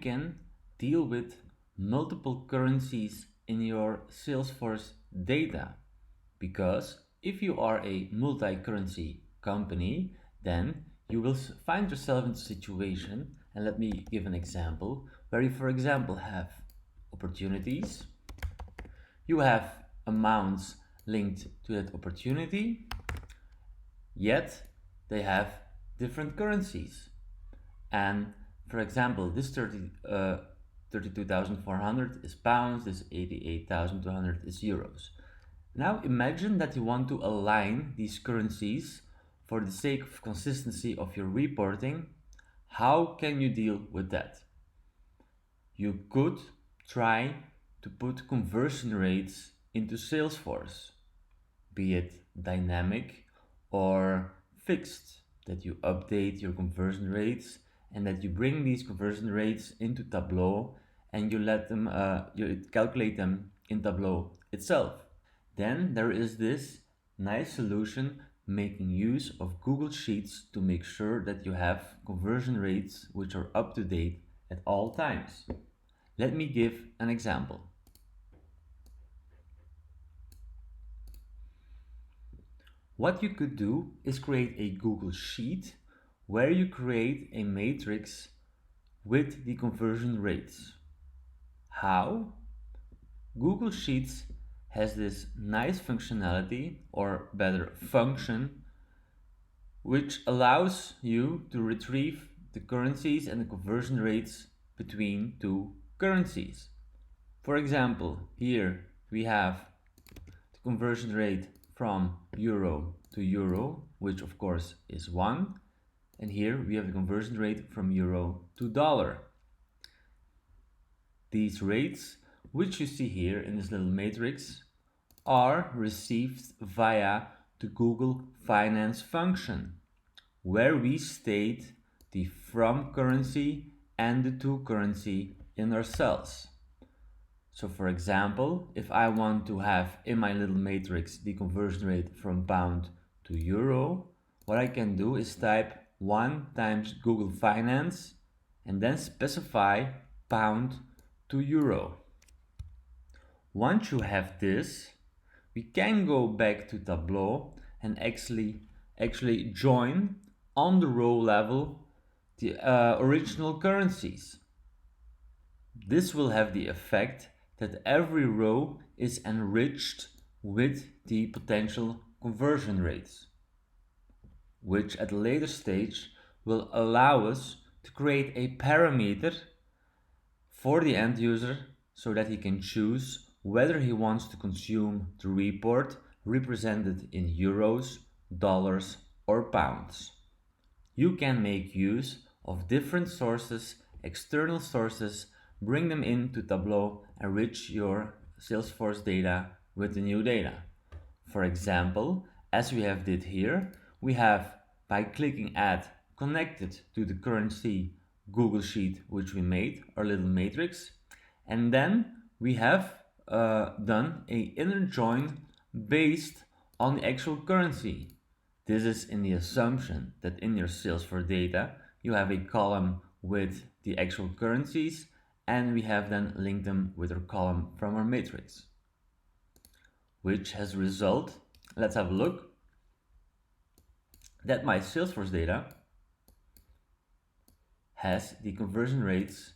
can deal with multiple currencies in your Salesforce data. Because if you are a multi-currency company, then you will find yourself in a situation, and let me give an example, where you, for example, have opportunities, you have amounts linked to that opportunity, yet they have different currencies. And for example, this 32,400 is pounds, this 88,200 is euros. Now imagine that you want to align these currencies for the sake of consistency of your reporting. How can you deal with that? You could try to put conversion rates into Salesforce, be it dynamic or fixed, that you update your conversion rates and that you bring these conversion rates into Tableau and you let them you calculate them in Tableau itself. Then there is this nice solution making use of Google Sheets to make sure that you have conversion rates which are up to date at all times. Let me give an example. What you could do is create a Google Sheet where you create a matrix with the conversion rates. How? Google Sheets has this nice functionality, or better function, which allows you to retrieve the currencies and the conversion rates between two currencies. For example, here we have the conversion rate from euro to euro, which of course is 1, and here we have the conversion rate from euro to dollar. These rates, which you see here in this little matrix, are received via the Google Finance function, where we state the from currency and the to currency in our cells. So for example, if I want to have in my little matrix the conversion rate from pound to euro, what I can do is type 1 times Google Finance and then specify pound to euro. Once you have this, we can go back to Tableau and actually join on the row level the original currencies. This will have the effect that every row is enriched with the potential conversion rates, which at a later stage will allow us to create a parameter for the end user so that he can choose whether he wants to consume the report represented in euros, dollars, or pounds. You can make use of different sources, external sources, bring them into Tableau, enrich your Salesforce data with the new data. For example, as we have did here, we have, by clicking Add, connected to the currency Google Sheet which we made, our little matrix, and then we have done a inner join based on the actual currency. This is in the assumption that in your Salesforce data you have a column with the actual currencies, and we have then linked them with our column from our matrix, which has a result. Let's have a look. That my Salesforce data has the conversion rates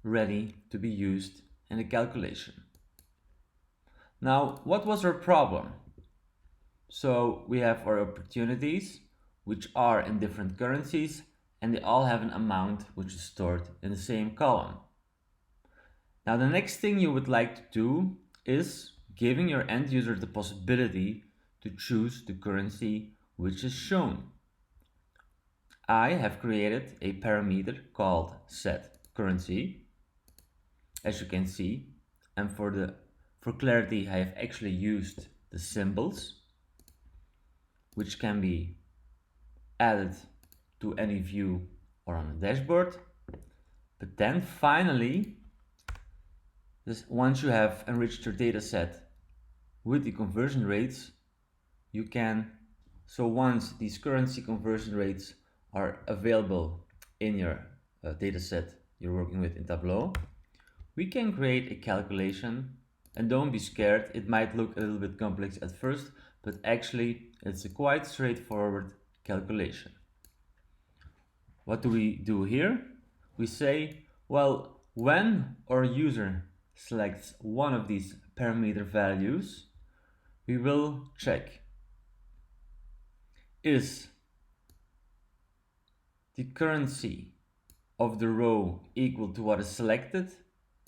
ready to be used in the calculation. Now, what was our problem? So we have our opportunities, which are in different currencies, and they all have an amount which is stored in the same column. Now, the next thing you would like to do is giving your end user the possibility to choose the currency which is shown. I have created a parameter called setCurrency, as you can see, and for clarity I have actually used the symbols, which can be added to any view or on a dashboard. But then finally, once you have enriched your data set with the conversion rates, you can, so once these currency conversion rates are available in your data set you're working with in Tableau, we can create a calculation. And don't be scared, it might look a little bit complex at first, but actually it's a quite straightforward calculation. What do we do here? We say, well, when our user selects one of these parameter values, we will check, is the currency of the row equal to what is selected?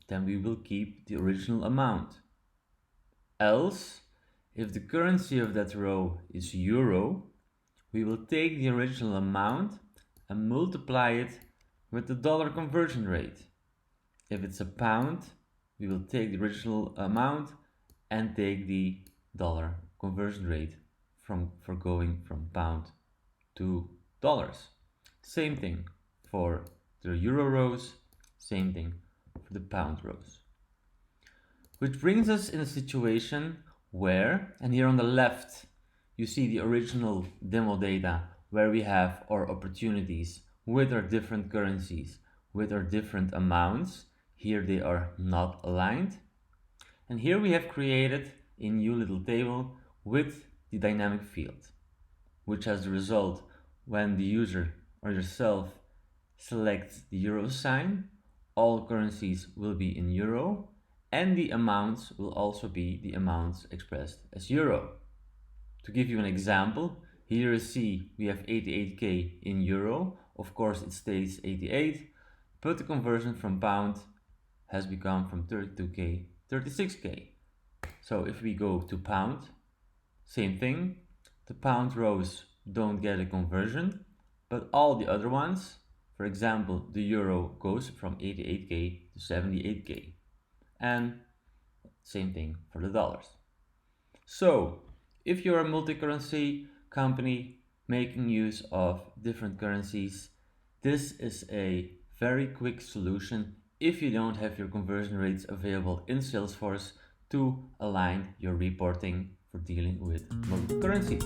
Then we will keep the original amount. Else, if the currency of that row is euro, we will take the original amount and multiply it with the dollar conversion rate. If it's a pound, we will take the original amount and take the dollar conversion rate for going from pound to dollars. Same thing for the euro rows, same thing for the pound rows. Which brings us in a situation where, and here on the left, you see the original demo data where we have our opportunities with our different currencies, with our different amounts. Here they are not aligned. And here we have created a new little table with the dynamic field, which has the result when the user or yourself selects the euro sign, all currencies will be in euro, and the amounts will also be the amounts expressed as euro. To give you an example, here you see we have 88k in euro. Of course it stays 88, but the conversion from pound has become from 32k 36k. So if we go to pound, same thing, the pound rows don't get a conversion, but all the other ones, for example, the euro goes from 88k to 78k. And same thing for the dollars. So, if you're a multi-currency company making use of different currencies, this is a very quick solution if you don't have your conversion rates available in Salesforce to align your reporting for dealing with multiple currencies.